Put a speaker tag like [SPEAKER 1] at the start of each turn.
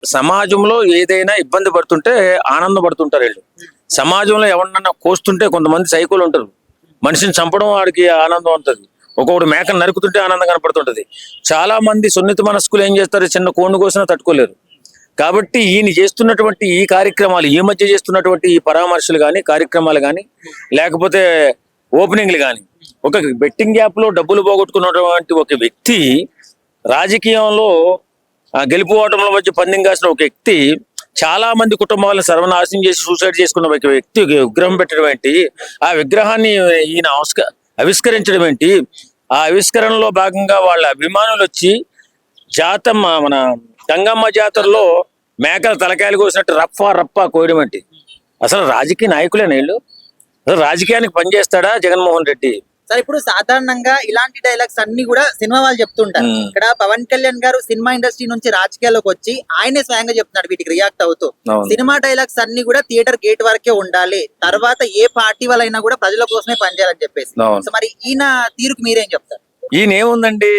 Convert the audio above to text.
[SPEAKER 1] సమాజంలో ఏదైనా ఇబ్బంది పడుతుంటే ఆనందపడుతుంటారు వీళ్ళు. సమాజంలో ఎవరినన్నా కోస్తుంటే కొంతమంది సైకోలు ఉంటారు. మనిషిని చంపడం వాడికి ఆనందం ఉంటుంది. ఒక్కొక్కడు మేకను నరుకుతుంటే ఆనందం కనపడుతుంటది. చాలా మంది సున్నిత మనస్కులు ఏం చేస్తారు, చిన్న కోడిని కోసినా తట్టుకోలేరు. కాబట్టి ఈయన చేస్తున్నటువంటి ఈ కార్యక్రమాలు, ఈ మధ్య చేస్తున్నటువంటి ఈ పరామర్శలు కానీ, కార్యక్రమాలు కానీ, లేకపోతే ఓపెనింగ్లు కానీ, ఒక బెట్టింగ్ యాప్ లో డబ్బులు పోగొట్టుకున్నటువంటి ఒక వ్యక్తి, రాజకీయంలో గెలుపు ఓటముల మధ్య పందెం కాసిన ఒక వ్యక్తి, చాలా మంది కుటుంబాలను సర్వనాశనం చేసి సూసైడ్ చేసుకున్న ఒక వ్యక్తి విగ్రహం పెట్టడం ఏంటి, ఆ విగ్రహాన్ని ఈయన ఆవిష్కరించడం ఏంటి, ఆ ఆవిష్కరణలో భాగంగా వాళ్ళ అభిమానులు వచ్చి మన గంగమ్మ జాతరలో మేకల తలకాయలు కోసినట్టు రప్పా కోయడం ఏంటి? అసలు రాజకీయ నాయకులేనా వీళ్ళు? అసలు రాజకీయానికి పనిచేస్తాడా జగన్మోహన్ రెడ్డి?
[SPEAKER 2] సార్, ఇప్పుడు సాధారణంగా ఇలాంటి డైలాగ్స్ అన్ని కూడా సినిమా వాళ్ళు చెప్తుంటారు. ఇక్కడ పవన్ కళ్యాణ్ గారు సినిమా ఇండస్ట్రీ నుంచి రాజకీయాల్లోకి వచ్చి ఆయనే స్వయంగా చెప్తున్నాడు వీటికి రియాక్ట్ అవుతూ. సినిమా డైలాగ్స్ అన్ని కూడా థియేటర్ గేట్ వరకే ఉండాలి, తర్వాత ఏ పార్టీ వాళ్ళైనా కూడా ప్రజల కోసమే పనిచేయాలని చెప్పేసి. సో మరి ఈయన తీరుకు మీరేం చెప్తారు?
[SPEAKER 1] ఈయన ఏముందండి,